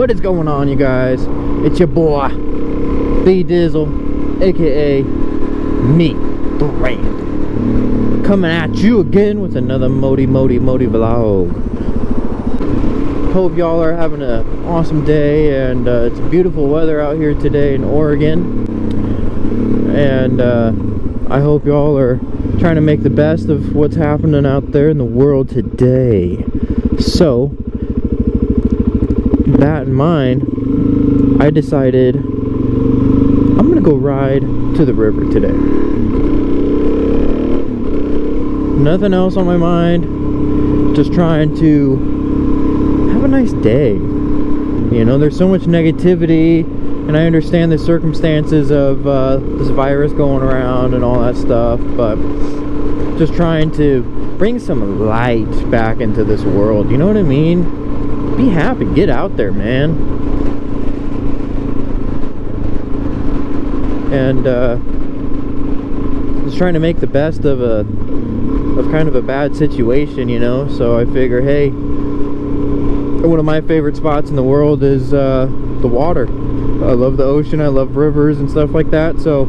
What is going on, you guys? It's your boy B Dizzle, aka me, the Rand, coming at you again with another Modi vlog. Hope y'all are having an awesome day, and it's beautiful weather out here today in Oregon, and I hope y'all are trying to make the best of what's happening out there in the world today. So that in mind, I decided I'm gonna go ride to the river today. Nothing else on my mind, just trying to have a nice day. You know, there's so much negativity, and I understand the circumstances of this virus going around and all that stuff, but just trying to bring some light back into this world, you know what I mean? Be happy, get out there, man. And just trying to make the best of kind of a bad situation, you know. So I figure, hey, one of my favorite spots in the world is the water. I love the ocean, I love rivers and stuff like that. So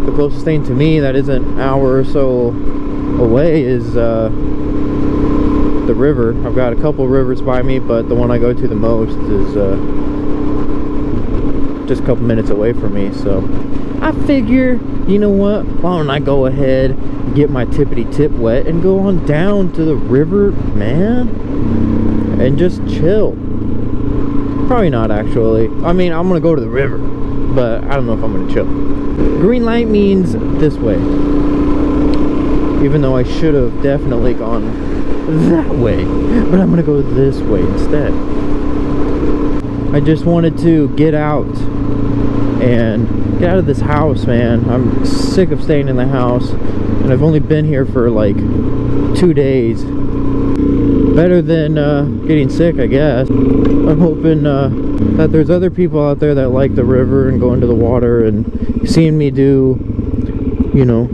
the closest thing to me that isn't an hour or so away is the river. I've got a couple rivers by me, but the one I go to the most is just a couple minutes away from me. So I figure, you know what, why don't I go ahead and get my tippity tip wet and go on down to the river, man, and just chill. Probably not, actually. I mean, I'm gonna go to the river, but I don't know if I'm gonna chill. Green light means this way, even though I should have definitely gone that way, but I'm gonna go this way instead. I just wanted to get out and get out of this house, man. I'm sick of staying in the house, and I've only been here for like 2 days. Better than getting sick, I guess. I'm hoping that there's other people out there that like the river and going to the water, and seeing me do, you know,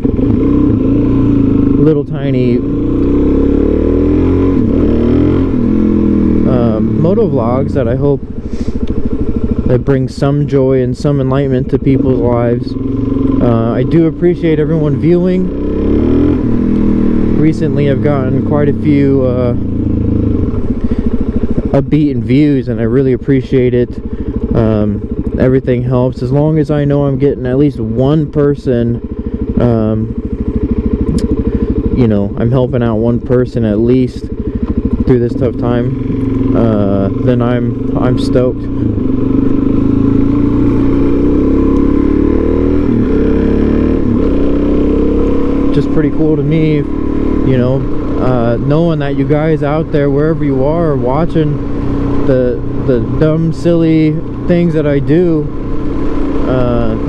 little tiny moto vlogs that I hope that bring some joy and some enlightenment to people's lives. I do appreciate everyone viewing. Recently I've gotten quite a few upbeat and views, and I really appreciate it. Everything helps, as long as I know I'm getting at least one person, you know, I'm helping out one person at least through this tough time, then I'm stoked. Just pretty cool to me, you know, knowing that you guys out there, wherever you are, watching the dumb, silly things that I do.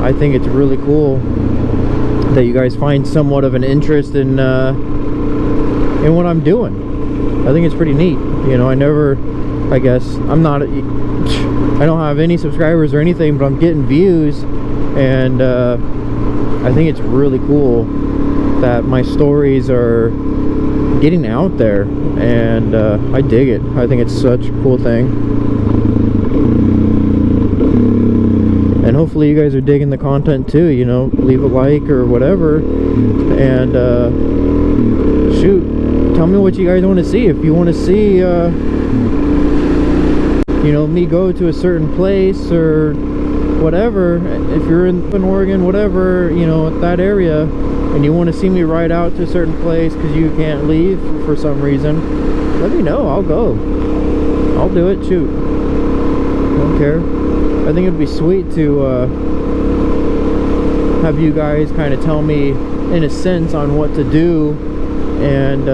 I think it's really cool that you guys find somewhat of an interest in what I'm doing. I think it's pretty neat. You know, I guess I don't have any subscribers or anything, but I'm getting views, and I think it's really cool that my stories are getting out there, and I dig it. I think it's such a cool thing, and hopefully you guys are digging the content too. You know, leave a like or whatever, and shoot, tell me what you guys want to see. If you want to see you know, me go to a certain place or whatever, if you're in Oregon, whatever, you know, that area, and you want to see me ride out to a certain place because you can't leave for some reason, let me know. I'll go. I'll do it. Shoot, I don't care. I think it'd be sweet to have you guys kind of tell me in a sense on what to do, and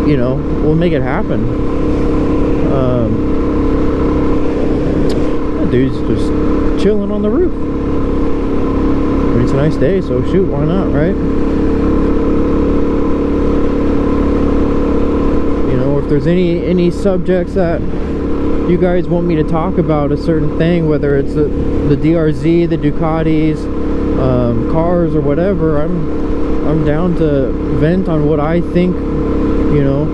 you know, we'll make it happen. That dude's just chilling on the roof. I mean, it's a nice day, so shoot, why not, right? You know, if there's any subjects that you guys want me to talk about, a certain thing, whether it's the DRZ, the Ducatis, cars, or whatever, I'm down to vent on what I think, you know,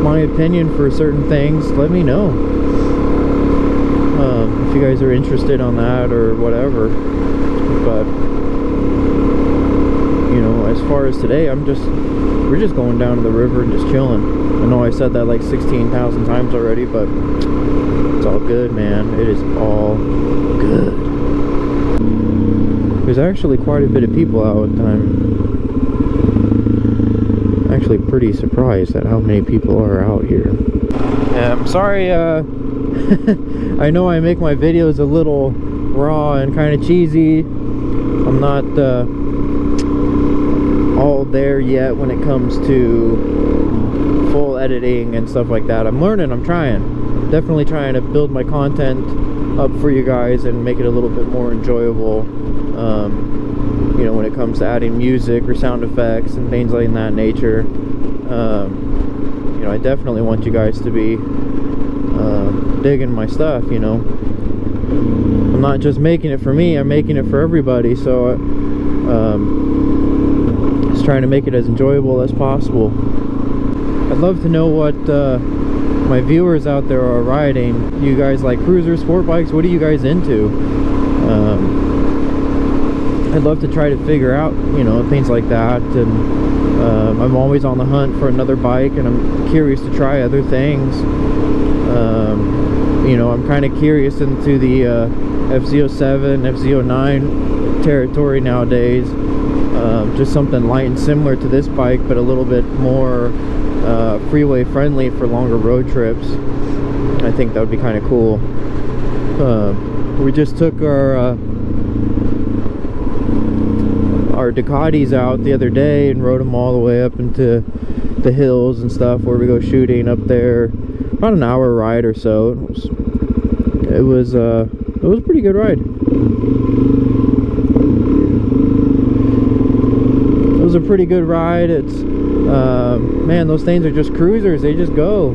my opinion for certain things, let me know. If you guys are interested on that or whatever. But you know, as far as today, we're just going down to the river and just chilling. I know I said that like 16,000 times already, but it's all good, man. It is all good. There's actually quite a bit of people out, and I'm actually pretty surprised at how many people are out here. Yeah, I'm sorry, I know I make my videos a little raw and kind of cheesy. I'm not all there yet when it comes to full editing and stuff like that. I'm learning, I'm trying. Definitely trying to build my content up for you guys and make it a little bit more enjoyable. You know, when it comes to adding music or sound effects and things like that nature. You know, I definitely want you guys to be digging my stuff, you know. I'm not just making it for me, I'm making it for everybody, so just trying to make it as enjoyable as possible. I'd love to know what my viewers out there are riding. You guys like cruisers, sport bikes? What are you guys into? I'd love to try to figure out, you know, things like that. And I'm always on the hunt for another bike, and I'm curious to try other things. You know, I'm kind of curious into the F-Z07, F-Z09 territory nowadays. Just something light and similar to this bike, but a little bit more freeway friendly for longer road trips. I think that would be kind of cool. We just took our Ducatis out the other day and rode them all the way up into the hills and stuff where we go shooting up there. About an hour ride or so. It was a pretty good ride. It was a pretty good ride. It's man, those things are just cruisers. They just go.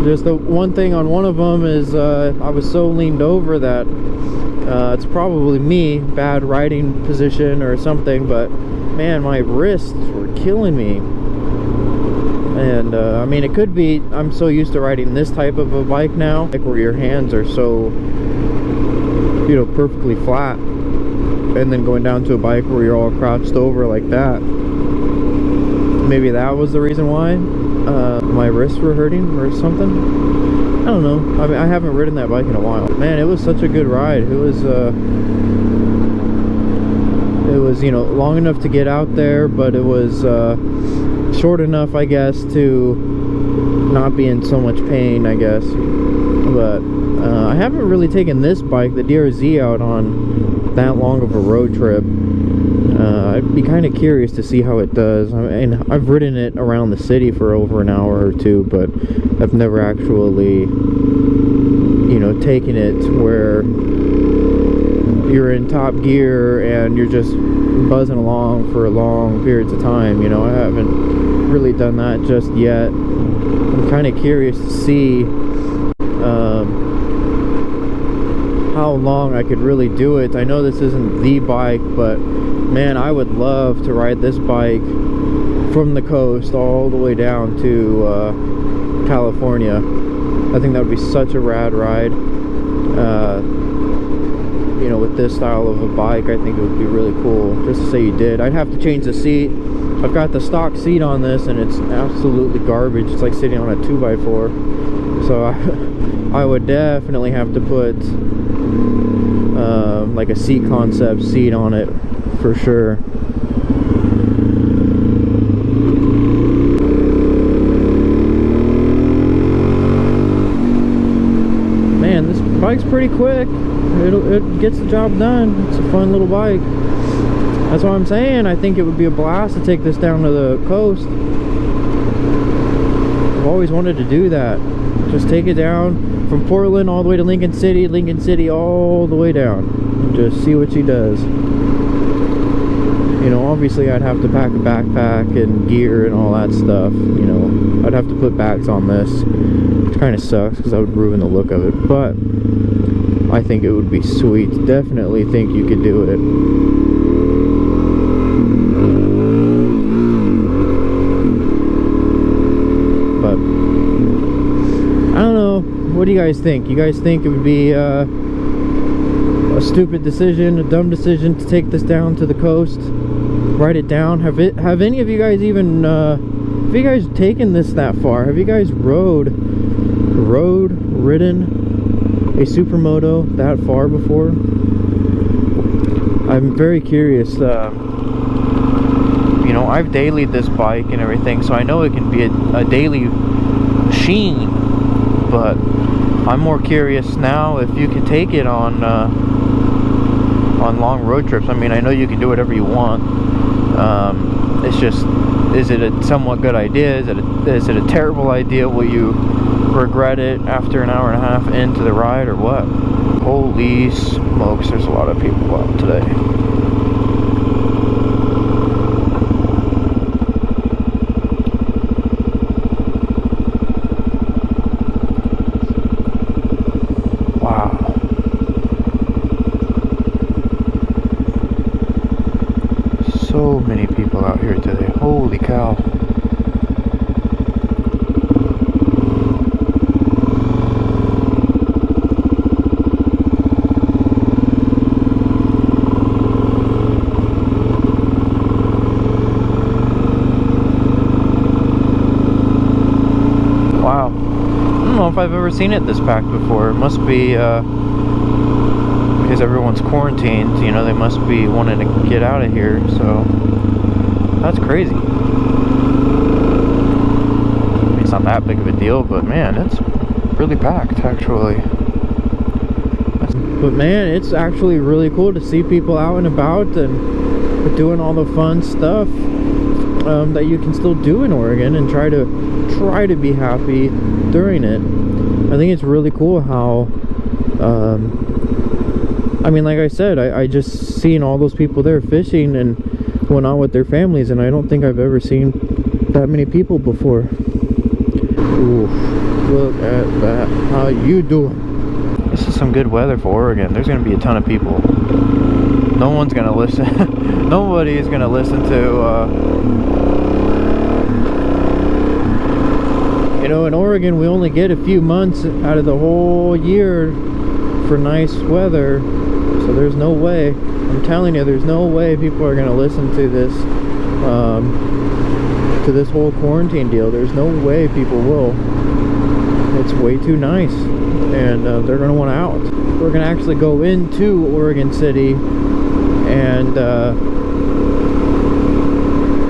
Just the one thing on one of them is I was so leaned over that it's probably me, bad riding position or something, but man, my wrists were killing me. And I mean, it could be I'm so used to riding this type of a bike now, like where your hands are so, you know, perfectly flat, and then going down to a bike where you're all crouched over like that. Maybe that was the reason why my wrists were hurting or something. I don't know. I mean, I haven't ridden that bike in a while. Man, it was such a good ride. It was, you know, long enough to get out there, but it was short enough, I guess, to not be in so much pain, I guess. But I haven't really taken this bike, the DRZ, out on that long of a road trip. I'd be kind of curious to see how it does. I mean, I've ridden it around the city for over an hour or two, but I've never actually, you know, taken it where you're in top gear and you're just buzzing along for long periods of time. You know, I haven't really done that just yet. I'm kind of curious to see how long I could really do it. I know this isn't the bike, but man, I would love to ride this bike from the coast all the way down to California. I think that would be such a rad ride. You know, with this style of a bike, I think it would be really cool. Just to say you did. I'd have to change the seat. I've got the stock seat on this, and it's absolutely garbage. It's like sitting on a 2x4. So I would definitely have to put like a seat concept seat on it for sure. Man, this bike's pretty quick. It gets the job done. It's a fun little bike. That's what I'm saying. I think it would be a blast to take this down to the coast. I've always wanted to do that. Just take it down from Portland all the way to Lincoln City all the way down. And just see what she does. You know, obviously I'd have to pack a backpack and gear and all that stuff. You know, I'd have to put bags on this, which kind of sucks because that would ruin the look of it. But I think it would be sweet. Definitely think you could do it. But What do you guys think? You guys think it would be a stupid decision, a dumb decision to take this down to the coast, write it down? Have any of you guys even have you guys taken this that far? Have you guys ridden a Supermoto that far before? I'm very curious. You know, I've dailied this bike and everything, so I know it can be a daily machine, but I'm more curious now if you could take it on long road trips. I mean, I know you can do whatever you want. It's just, is it a somewhat good idea? Is it a terrible idea? Will you regret it after an hour and a half into the ride, or what? Holy smokes, there's a lot of people out today. So many people out here today. Holy cow. Wow. I don't know if I've ever seen it this packed before. It must be because everyone's quarantined, you know, they must be wanting to get out of here, so that's crazy. I mean, it's not that big of a deal, but man, it's really packed, actually. But man, it's actually really cool to see people out and about and doing all the fun stuff that you can still do in Oregon, and try to be happy during it. I think it's really cool how I mean, like I said, I just seen all those people there fishing and whatnot with their families, and I don't think I've ever seen that many people before. Ooh, look at that. How you doing? This is some good weather for Oregon. There's going to be a ton of people. No one's going to listen. Nobody is going to listen to, you know, in Oregon, we only get a few months out of the whole year for nice weather. So there's no way, I'm telling you, there's no way people are going to listen to this whole quarantine deal. There's no way people will. It's way too nice, and they're going to want out. We're going to actually go into Oregon City, and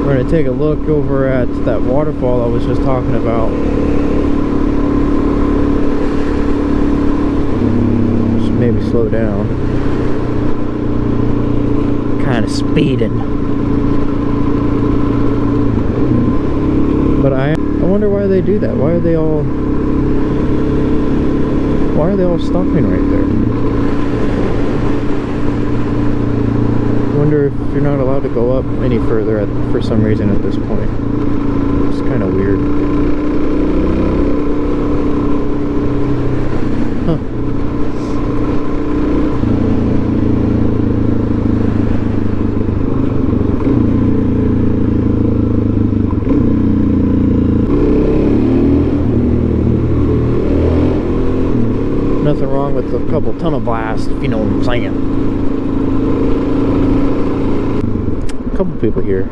we're going to take a look over at that waterfall I was just talking about. Just maybe slow down. Kind of speeding, but I wonder why they do that. Why are they all stopping right there? I wonder if you're not allowed to go up any further for some reason at this point. It's kind of weird. Huh. Nothing wrong with a couple tunnel blasts, if you know what I'm saying. A couple people here.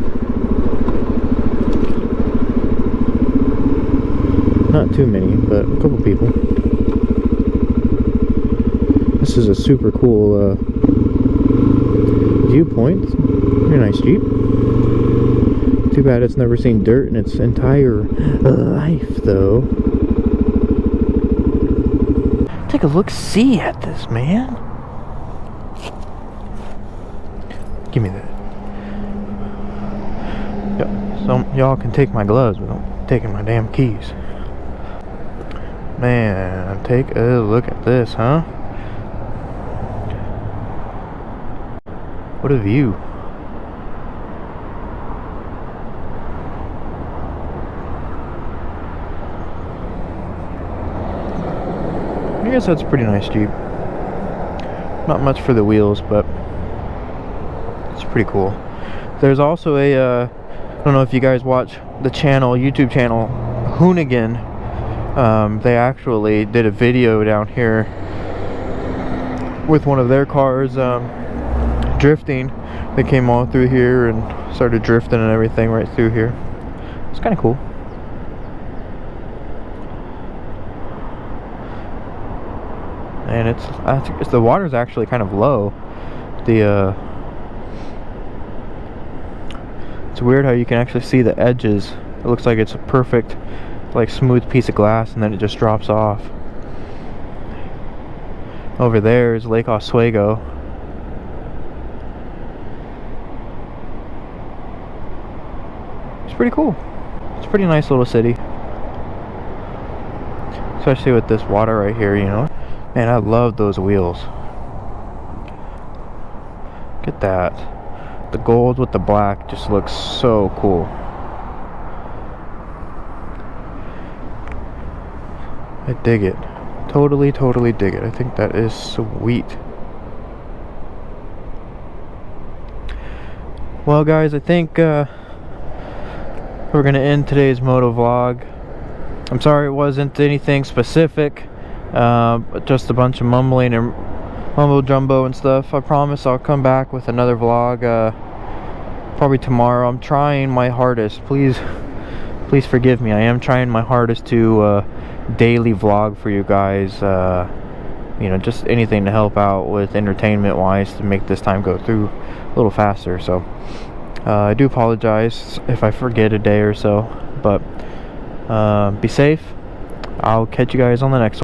Not too many, but a couple people. This is a super cool viewpoint. Very nice Jeep. Too bad it's never seen dirt in its entire life, though. Take a look-see at this, man. Give me that. Yep. So y'all can take my gloves, but I'm taking my damn keys. Man, take a look at this, huh? What a view. I guess that's a pretty nice Jeep. Not much for the wheels, but it's pretty cool. There's also a, I don't know if you guys watch the channel, YouTube channel, Hoonigan. They actually did a video down here with one of their cars drifting. They came all through here and started drifting and everything right through here. It's kind of cool. And I think the water's actually kind of low. It's weird how you can actually see the edges. It looks like it's a perfect, like, smooth piece of glass, and then it just drops off. Over there is Lake Oswego. It's pretty cool. It's a pretty nice little city, especially with this water right here, you know. Man, I love those wheels. Look at that. The gold with the black just looks so cool. I dig it. Totally dig it. I think that is sweet. Well, guys, I think we're gonna end today's moto vlog. I'm sorry it wasn't anything specific, but just a bunch of mumbling and mumbo jumbo and stuff. I promise I'll come back with another vlog probably tomorrow. I'm trying my hardest. Please forgive me. I am trying my hardest to daily vlog for you guys. You know, just anything to help out with entertainment wise to make this time go through a little faster. So I do apologize if I forget a day or so, but be safe. I'll catch you guys on the next one.